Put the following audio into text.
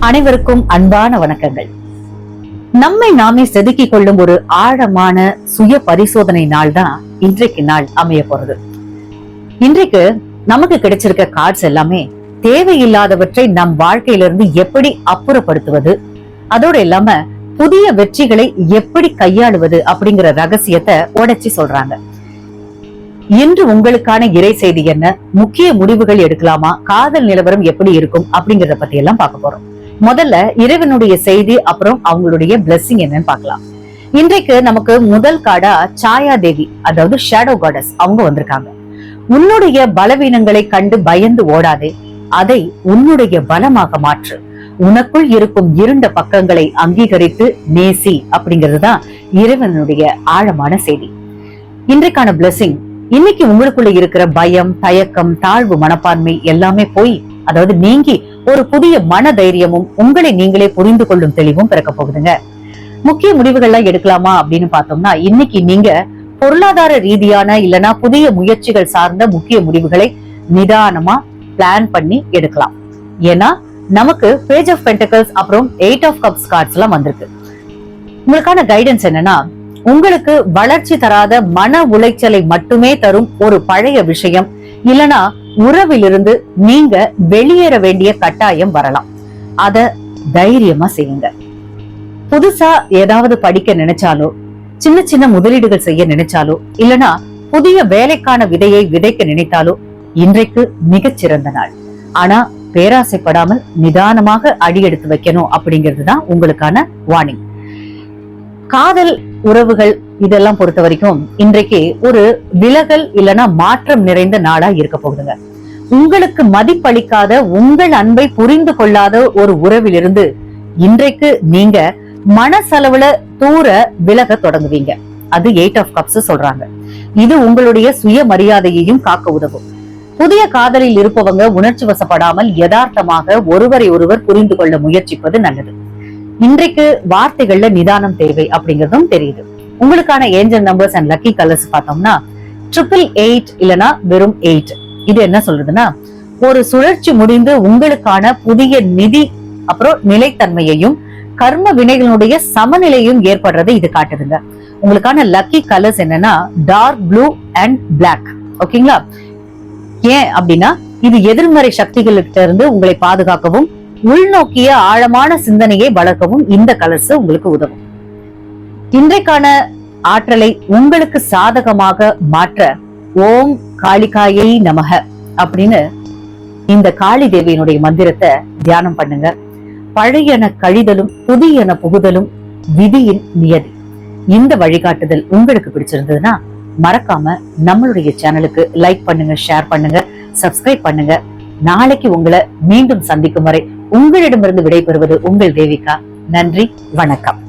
அனைவருக்கும் அன்பான வணக்கங்கள். நம்மை நாமே செதுக்கிக் கொள்ளும் ஒரு ஆழமான சுய பரிசோதனை நாள் தான் இன்றைக்கு நாள் அமைய போறது. இன்றைக்கு நமக்கு கிடைச்சிருக்க கார்ட்ஸ் எல்லாமே தேவையில்லாதவற்றை நம் வாழ்க்கையிலிருந்து எப்படி அப்புறப்படுத்துவது, அதோடு இல்லாம புதிய வெற்றிகளை எப்படி கையாளுவது அப்படிங்கிற ரகசியத்தை உடைச்சி சொல்றாங்க. இன்று உங்களுக்கான இறை செய்தி என்ன, முக்கிய முடிவுகள் எடுக்கலாமா, காதல் நிலவரம் எப்படி இருக்கும் அப்படிங்கறத பத்தி எல்லாம் பார்க்க போறோம். முதல்ல இறைவனுடைய செய்தி, அப்புறம் அவங்களுடைய பிளெஸிங் என்னன்னு பார்க்கலாம். இன்றைக்கு நமக்கு முதல் கார்டா சாயா தேவி, அதாவது ஷேடோ காடஸ், அவங்க வந்திருக்காங்க. உன்னுடைய பலவீனங்களை கண்டு பயந்து ஓடாதே, அதை உன்னுடைய பலமாக மாற்று. உனக்குள் இருக்கும் இருண்ட பக்கங்களை அங்கீகரித்து நேசி அப்படிங்கிறது தான் இறைவனுடைய ஆழமான செய்தி. இன்றைக்கான பிளெஸிங், இன்னைக்கு உங்களுக்குள்ள இருக்கிற பயம், தயக்கம், தாழ்வு மனப்பான்மை எல்லாமே போய், அதாவது நீங்கி ஒரு புதிய மன தைரியமும் உங்களை நீங்களே புரிந்து கொள்ளும் தெளிவும் பிறக்க போகுதுங்க. முக்கிய முடிவுகள்லாம் எடுக்கலாமா அப்படின்னு பார்த்தோம்னா, இன்னைக்கு நீங்க பொருளாதார ரீதியான இல்லனா புதிய முயற்சிகள் சார்ந்த முக்கிய முடிவுகளை நிதானமா பிளான் பண்ணி எடுக்கலாம். ஏன்னா நமக்கு பேஜ் ஆஃப் பென்டக்கிள்ஸ் அப்புறம் 8 ஆஃப் கப்ஸ் கார்ட்ஸ் எல்லாம் வந்திருக்கு. உங்களுக்கான கைடன்ஸ் என்னன்னா, உங்களுக்கு வளர்ச்சி தராத மன உளைச்சலை மட்டுமே தரும் ஒரு பழைய விஷயம் இல்லனா உறவிலிருந்து நீங்க வெளியேற வேண்டிய கட்டாயம் வரலாம். அத தைரியமா செய்யுங்க. புதுசா ஏதாவது படிக்க நினைச்சாலோ, சின்ன சின்ன முதலீடுகள் செய்ய நினைச்சாலோ, இல்லனா புதிய வேலைக்கான விதையை விதைக்க நினைத்தாலோ இன்றைக்கு மிகச்சிறந்த நாள். ஆனா பேராசைப்படாமல் நிதானமாக அடி எடுத்து வைக்கணும் அப்படிங்கிறது தான் உங்களுக்கான வார்னிங். காதல் உறவுகள் இதெல்லாம் பொறுத்த வரைக்கும் இன்றைக்கு ஒரு விலகல் இல்லனா மாற்றம் நிறைந்த நாளா இருக்க போகுதுங்க. உங்களுக்கு மதிப்பளிக்காத, உங்கள் அன்பை புரிந்து கொள்ளாத ஒரு உறவிலிருந்து இன்றைக்கு நீங்க மனசளவுல தூர விலக தொடங்குவீங்க. அது 8 ஆஃப் கப்ஸ் சொல்றாங்க. இது உங்களுடைய சுய மரியாதையையும் காக்க உதவும். புதிய காதலில் இருப்பவங்க உணர்ச்சி வசப்படாமல் யதார்த்தமாக ஒருவரை ஒருவர் புரிந்து கொள்ள முயற்சிப்பது நல்லது. இன்றைக்கு வார்த்தைகள்ல நிதானம் தேவை அப்படிங்கறதும் தெரியுது. உங்களுக்கான angel numbers and lucky colours பார்த்தோம்னா 888 இல்லனா வெறும் 8. இது என்ன சொல்றதுன்னா, ஒரு சுழற்சி முடிந்து உங்களுக்கான புதிய நிதி அப்புறம் நிலைத்தன்மையையும் கர்ம வினைகளுடைய சமநிலையும் ஏற்படுறதை இது காட்டுதுங்க. உங்களுக்கான லக்கி கலர்ஸ் என்னன்னா டார்க் ப்ளூ அண்ட் பிளாக். ஓகேங்களா? ஏன் அப்படின்னா இது எதிர்மறை சக்திகள்கிட்ட இருந்து உங்களை பாதுகாக்கவும் உள்நோக்கிய ஆழமான சிந்தனையை வளர்க்கவும் இந்த கலர்ஸ் உங்களுக்கு உதவும். இன்றைக்கான ஆற்றலை உங்களுக்கு சாதகமாக மாற்ற ஓம் காளிகாயை நமக அப்படின்னு இந்த காளி தேவியினுடைய மந்திரத்தை தியானம் பண்ணுங்க. பழையன கழிதலும் புதியன புகுதலும் விதியின் நியதி. இந்த வழிகாட்டுதல் உங்களுக்கு பிடிச்சிருந்ததுன்னா மறக்காம நம்மளுடைய சேனலுக்கு லைக் பண்ணுங்க, ஷேர் பண்ணுங்க, சப்ஸ்கிரைப் பண்ணுங்க. நாளைக்கு உங்களை மீண்டும் சந்திக்கும் வரை உங்களிடமிருந்து விடைபெறுவது உங்கள் தேவிகா. நன்றி, வணக்கம்.